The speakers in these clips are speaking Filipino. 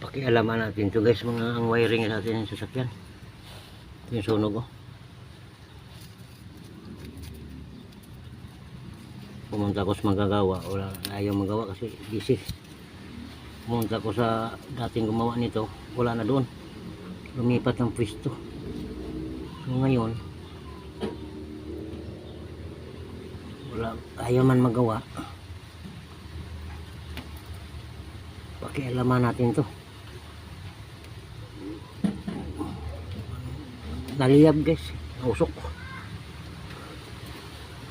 Pakialaman natin ito guys, mga ang wiring natin sa sasakyan. Ito yung sunog oh. Pumunta ko sa magagawa, wala, ayaw magawa kasi busy. Pumunta ko sa dating gumawa nito, wala na doon, lumipat ng pwesto. So ngayon wala, ayaw man magawa. Pakialaman natin to. Naliyab guys, usok.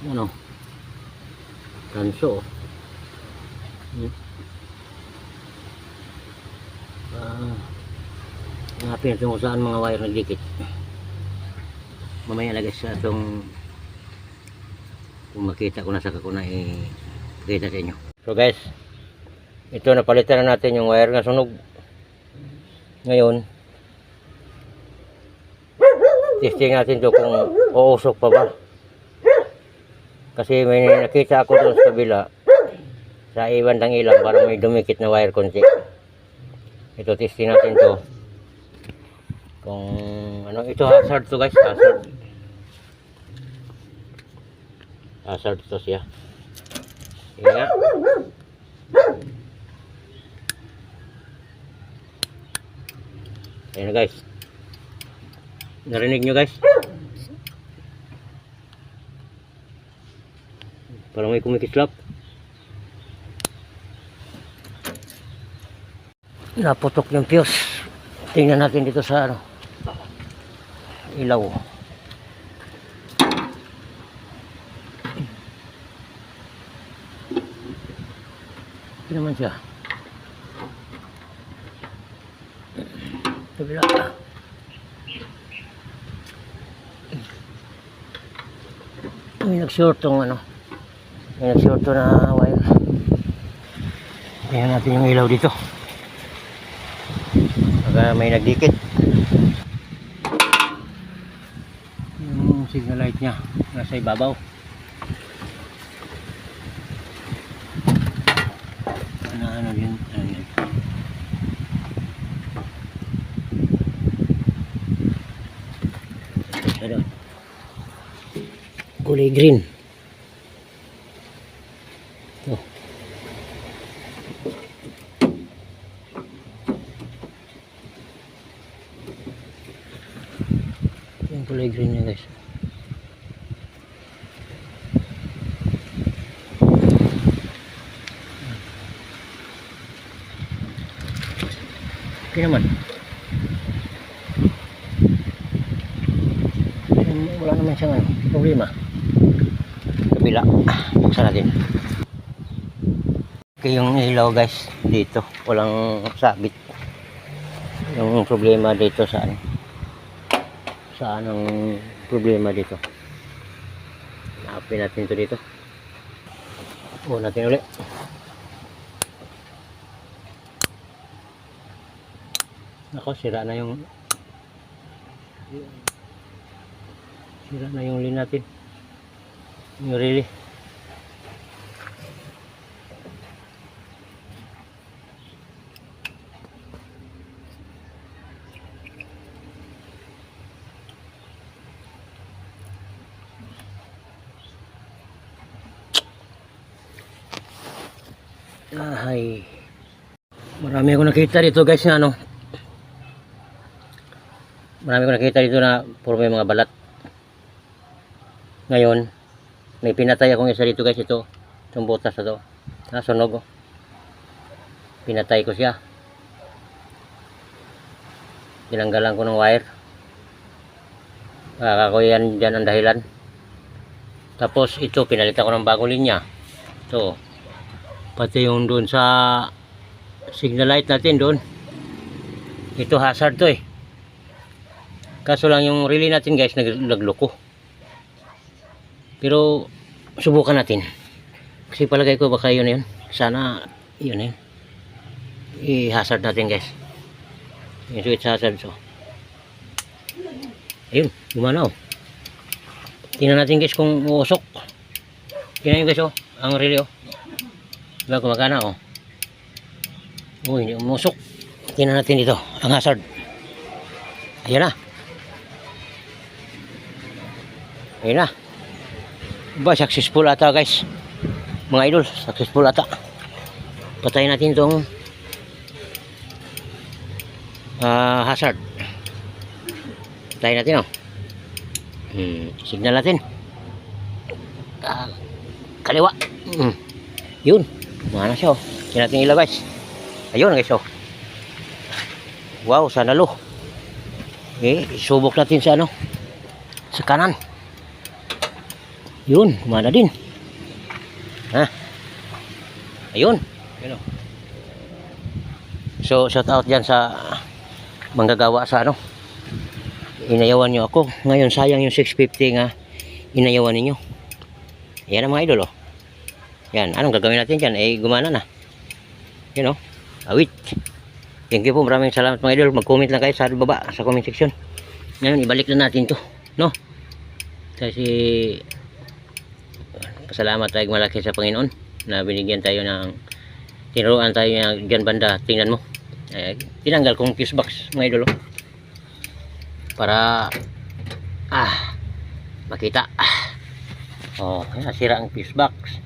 Ano, tanso. Hanapin natin kung saan mga wire nagdikit. Mamaya na guys, sa itong kung makita ko na saka ko na i-kita sa inyo. So guys, ito napalitan na natin yung wire na sunog. Ngayon testing natin to kung uusok pa ba, kasi may nakita ako doon sa kabila sa iwan ng ilang, parang may dumikit na wire konti. Ito testing natin to kung ano. Ito hazard to guys, hazard to siya. Kaya ayan na guys, narinig nyo guys, parang may kumikislap. Naputok yung fuse. Tingnan natin dito sa ano, ilaw. Ito naman siya. Kabila. May nag-short tong ano, may nag-short na wire. Tingnan natin yung ilaw dito. Baka may nagdikit. Yung signal light nya nasa ibabaw. Ano yun? Ano yun? Ano? Kulay green. Ito. Yung kulay green niya guys. Okay naman. Wala naman siyang ano, problema. Kabila. Buksan natin. Okay, yung ilaw guys dito, walang sabit. Yung problema dito saan? Saan ang problema dito? Hanapin natin ito dito. Buo natin ulit. Nako, sira na yung lin natin. Yung relay. Ay, marami akong nakita dito guys na ano, marami akong nakita dito na puro may mga balat. Ngayon may pinatay akong isa dito guys. Ito, itong butas na to, nasunog oh. Pinatay ko siya, tinanggalan ko ng wire. Ako yan dyan ang dahilan. Tapos ito pinalitan ko ng bagong linya. Ito pati yung doon sa signal light natin doon, ito hazard to eh. Kaso lang yung relay natin guys nagloko. Pero subukan natin kasi palagay ko baka yun. Sana yun i-hazard natin guys. Yung switch hazard. So ayun, gumana oh. Tingnan natin guys kung uusok. Tingnan nyo guys oh, ang relay oh. Diba gumagana oh. Uy, hindi umusok. Tingnan natin dito, ang hazard. Ayan na. Ayan na. Ba, successful ata guys. Mga idol, successful ata. Patayin natin itong hazard. Patayin natin, oh. Signal natin. Kaliwa. Yun. Mana siya, oh. Tingnan natin ilaw guys. Ayun guys, oh. Wow, sana lo. Subok natin sa ano, sa kanan. Yun, kumana din. Ha? Ayun. Ayun, oh. So, shout out dyan sa manggagawa sa ano. Inayawan nyo ako. Ngayon, sayang yung 650 nga inayawan ninyo. Yan ang mga idol, oh. Yan, anong gagawin natin dyan? Gumana na. Yun, oh. Awit. Thank you po, maraming salamat mga idol. Mag-comment lang kayo sa baba, sa comment section. Ngayon, ibalik na natin to, no? Kasi pasalamat tayo malaki sa Panginoon na binigyan tayo ng tinuruan tayo ng dyan banda. Tingnan mo, tinanggal kong fuse box mga idol, oh. Para makita. Nasira ang fuse box.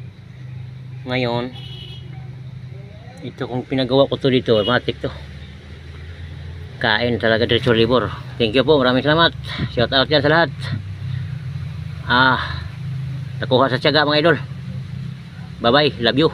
Ngayon, ito kung pinagawa ko to dito, matik to. Kain talaga diretso libor. Thank you po, maraming salamat. Shout out yan sa lahat. Nakuha sa tiyaga mga idol. Bye bye, love you.